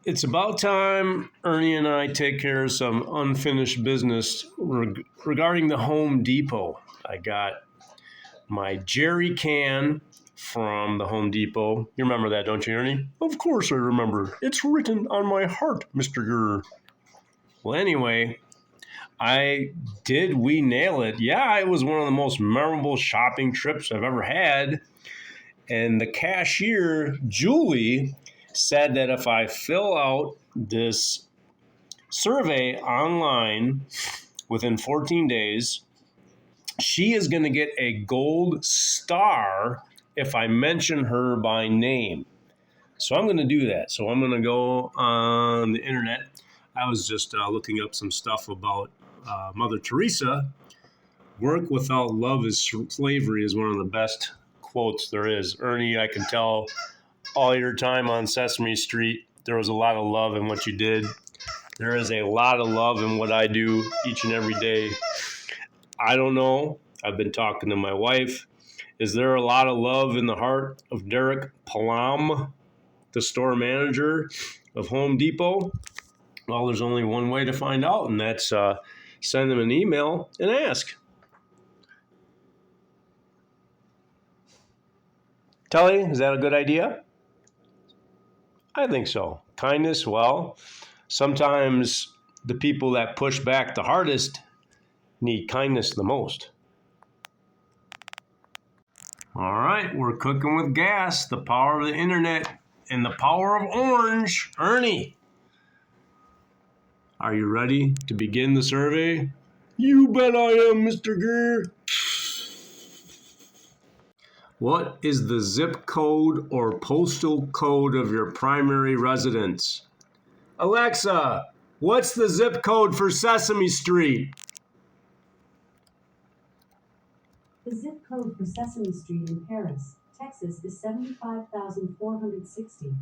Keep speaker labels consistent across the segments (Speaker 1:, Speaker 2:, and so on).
Speaker 1: It's about time Ernie and I take care of some unfinished business regarding the Home Depot. I got my jerry can from the Home Depot. You remember that, don't you, Ernie? Of course I remember. It's written on my heart, Mr. Well, anyway, we nail it? Yeah, it was one of the most memorable shopping trips I've ever had. And the cashier, Julie, said that if I fill out this survey online within 14 days, she is going to get a gold star if I mention her by name. So I'm going to do that. So I'm going to go on the internet. I was just looking up some stuff about Mother Teresa. Work without love is slavery is one of the best quotes there is. Ernie, I can tell all your time on Sesame Street, there was a lot of love in what you did. There is a lot of love in what I do each and every day. I don't know. I've been talking to my wife. Is there a lot of love in the heart of Derek Palam, the store manager of Home Depot? Well, there's only one way to find out, and that's send them an email and ask. Telly, is that a good idea? I think so. Kindness, well, sometimes the people that push back the hardest need kindness the most. All right, we're cooking with gas, the power of the internet, and the power of orange. Ernie, are you ready to begin the survey? You bet I am, Mr. Grrr. What is the zip code or postal code of your primary residence? Alexa, what's the zip code for Sesame Street?
Speaker 2: The zip code for Sesame Street in Paris, Texas is 75,460.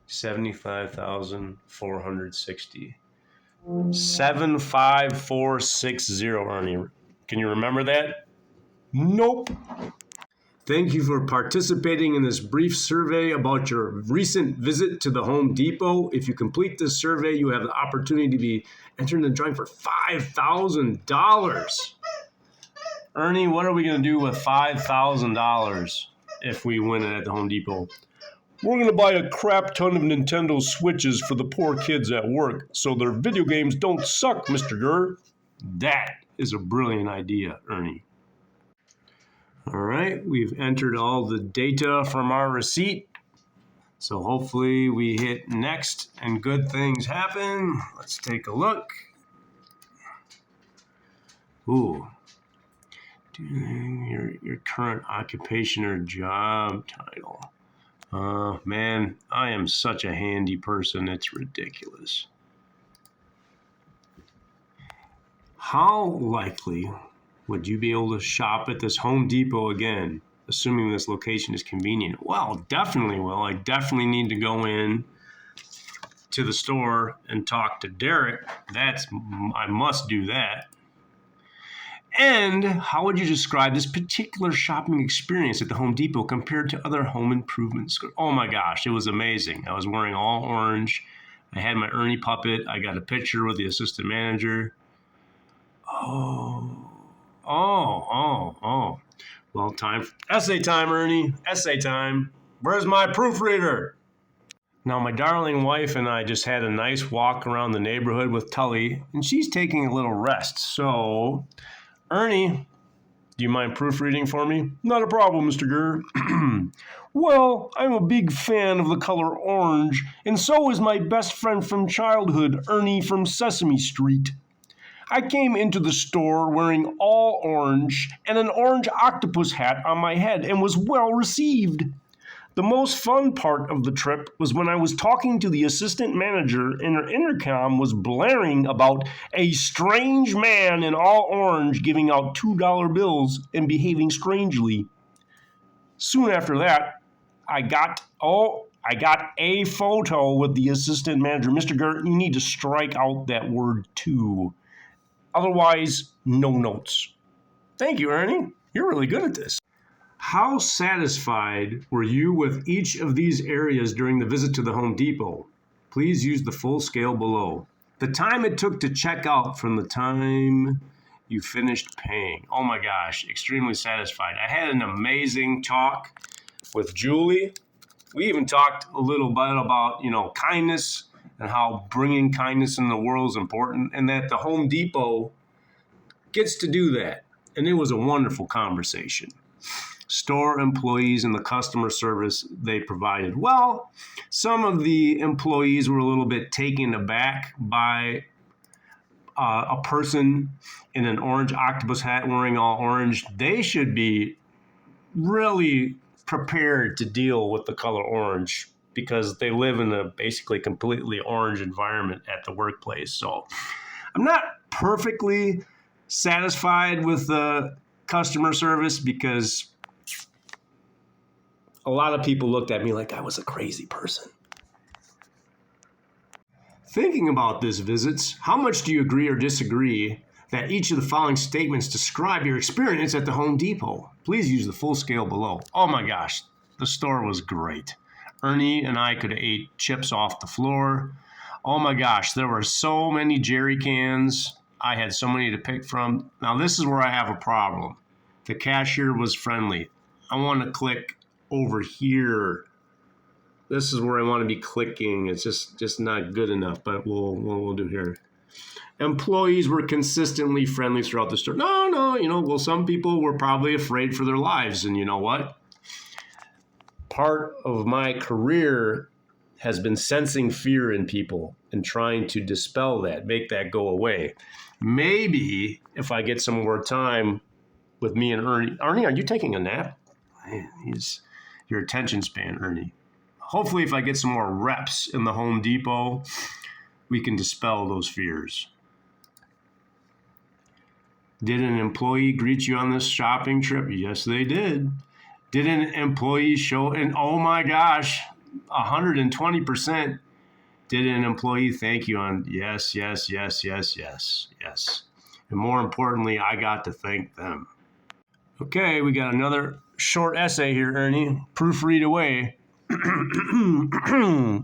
Speaker 1: 75,460. 75460, Ernie. Can you remember that? Nope. Thank you for participating in this brief survey about your recent visit to the Home Depot. If you complete this survey, you have the opportunity to be entered in the drawing for $5,000. Ernie, what are we going to do with $5,000 if we win it at the Home Depot? We're going to buy a crap ton of Nintendo Switches for the poor kids at work so their video games don't suck, Mr. Grrr. That is a brilliant idea, Ernie. All right, we've entered all the data from our receipt. So hopefully we hit next and good things happen. Let's take a look. Ooh. Your current occupation or job title. Man, I am such a handy person, it's ridiculous. How likely would you be able to shop at this Home Depot again, assuming this location is convenient? Well, definitely will. I definitely need to go in to the store and talk to Derek. I must do that. And how would you describe this particular shopping experience at the Home Depot compared to other home improvements? Oh my gosh, it was amazing. I was wearing all orange. I had my Ernie puppet. I got a picture with the assistant manager. Oh. Well, essay time, Ernie. Essay time. Where's my proofreader? Now, my darling wife and I just had a nice walk around the neighborhood with Tully, and she's taking a little rest. So, Ernie, do you mind proofreading for me? Not a problem, Mr. Grrr. Well, I'm a big fan of the color orange, and so is my best friend from childhood, Ernie from Sesame Street. I came into the store wearing all orange and an orange octopus hat on my head and was well received. The most fun part of the trip was when I was talking to the assistant manager and her intercom was blaring about a strange man in all orange giving out $2 bills and behaving strangely. Soon after that, I got a photo with the assistant manager. Mr. Grrr, you need to strike out that word too. Otherwise, no notes. Thank you, Ernie. You're really good at this. How satisfied were you with each of these areas during the visit to the Home Depot? Please use the full scale below. The time it took to check out from the time you finished paying. Oh my gosh, extremely satisfied. I had an amazing talk with Julie. We even talked a little bit about, kindness and how bringing kindness in the world is important, and that the Home Depot gets to do that. And it was a wonderful conversation. Store employees and the customer service they provided. Well, some of the employees were a little bit taken aback by a person in an orange octopus hat wearing all orange. They should be really prepared to deal with the color orange because they live in a basically completely orange environment at the workplace. So I'm not perfectly satisfied with the customer service because a lot of people looked at me like I was a crazy person. Thinking about this visits, how much do you agree or disagree that each of the following statements describe your experience at the Home Depot? Please use the full scale below. Oh my gosh, the store was great. Ernie and I could have ate chips off the floor. Oh my gosh, there were so many jerry cans. I had so many to pick from. Now this is where I have a problem. The cashier was friendly. I want to click over here. This is where I want to be clicking. It's just not good enough, but we'll do here. Employees were consistently friendly throughout the store. No, some people were probably afraid for their lives, and you know what? Part of my career has been sensing fear in people and trying to dispel that, make that go away. Maybe if I get some more time with me and Ernie. Ernie, are you taking a nap? Man, he's your attention span, Ernie. Hopefully, if I get some more reps in the Home Depot, we can dispel those fears. Did an employee greet you on this shopping trip? Yes, they did. Did an employee show, and oh my gosh, 120%. Did an employee thank you on? Yes. And more importantly, I got to thank them. Okay, we got another short essay here, Ernie. Proofread away.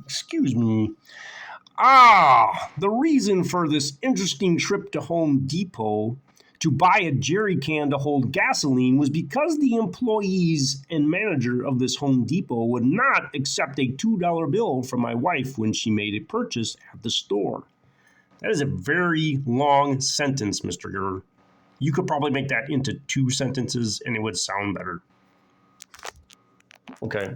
Speaker 1: Excuse me. The reason for this interesting trip to Home Depot to buy a jerry can to hold gasoline was because the employees and manager of this Home Depot would not accept a $2 bill from my wife when she made a purchase at the store. That is a very long sentence, Mr. Grrr. You could probably make that into 2 sentences and it would sound better. Okay.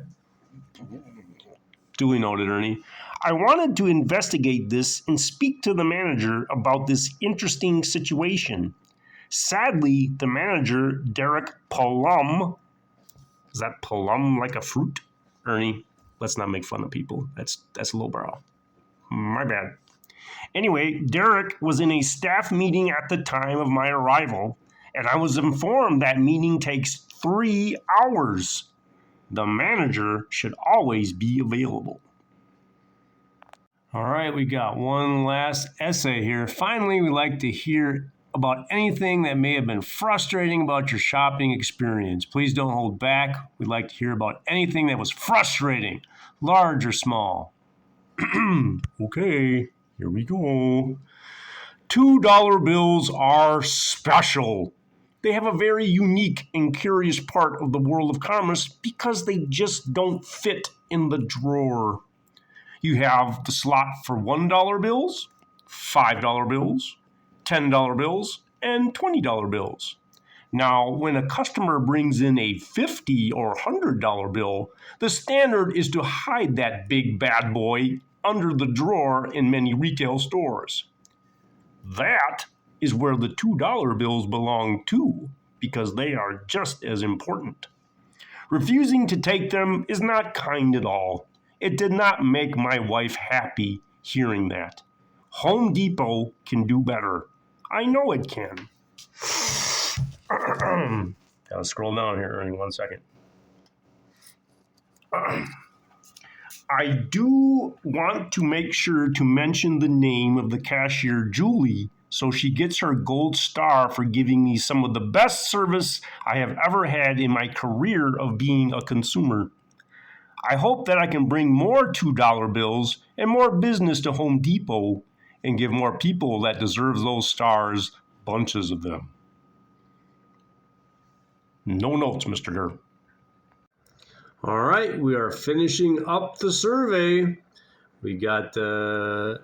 Speaker 1: Duly noted, Ernie. I wanted to investigate this and speak to the manager about this interesting situation. Sadly, the manager, Derek Plum, is that plum like a fruit? Ernie, let's not make fun of people. That's lowbrow. My bad. Anyway, Derek was in a staff meeting at the time of my arrival, and I was informed that meeting takes 3 hours. The manager should always be available. All right, we got one last essay here. Finally, we'd like to hear about anything that may have been frustrating about your shopping experience. Please don't hold back. We'd like to hear about anything that was frustrating, large or small. Okay, here we go. $2 bills are special. They have a very unique and curious part of the world of commerce because they just don't fit in the drawer. You have the slot for $1 bills, $5 bills, $10 bills, and $20 bills. Now, when a customer brings in a $50 or $100 bill, the standard is to hide that big bad boy under the drawer in many retail stores. That is where the $2 bills belong too, because they are just as important. Refusing to take them is not kind at all. It did not make my wife happy hearing that. Home Depot can do better. I know it can. Gotta scroll down here in 1 second. I do want to make sure to mention the name of the cashier, Julie, so she gets her gold star for giving me some of the best service I have ever had in my career of being a consumer. I hope that I can bring more $2 bills and more business to Home Depot and give more people that deserve those stars bunches of them. No notes, Mr. Grrr. All right, we are finishing up the survey. We got the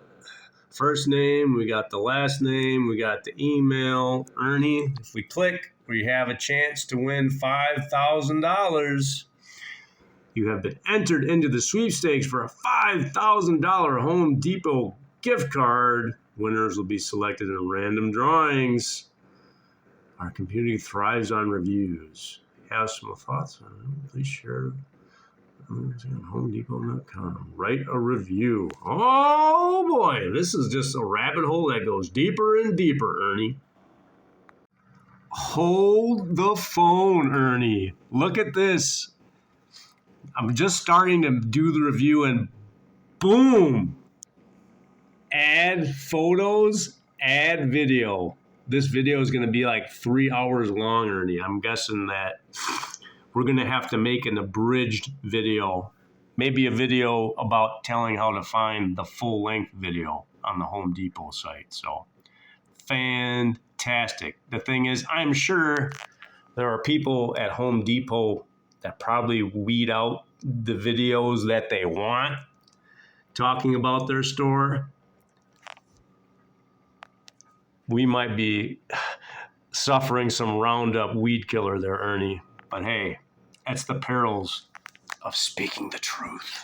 Speaker 1: first name, we got the last name, we got the email. Ernie, if we click, we have a chance to win $5,000. You have been entered into the sweepstakes for a $5,000 Home Depot gift card. Winners will be selected in random drawings. Our community thrives on reviews. Have some thoughts on it? Please share on HomeDepot.com. Write a review. Oh boy, this is just a rabbit hole that goes deeper and deeper, Ernie. Hold the phone, Ernie. Look at this. I'm just starting to do the review and boom! Add photos, add video. This video is going to be like 3 hours long, Ernie. I'm guessing that we're going to have to make an abridged video. Maybe a video about telling how to find the full-length video on the Home Depot site. So, fantastic. The thing is, I'm sure there are people at Home Depot that probably weed out the videos that they want talking about their store. We might be suffering some Roundup weed killer there, Ernie. But hey, that's the perils of speaking the truth.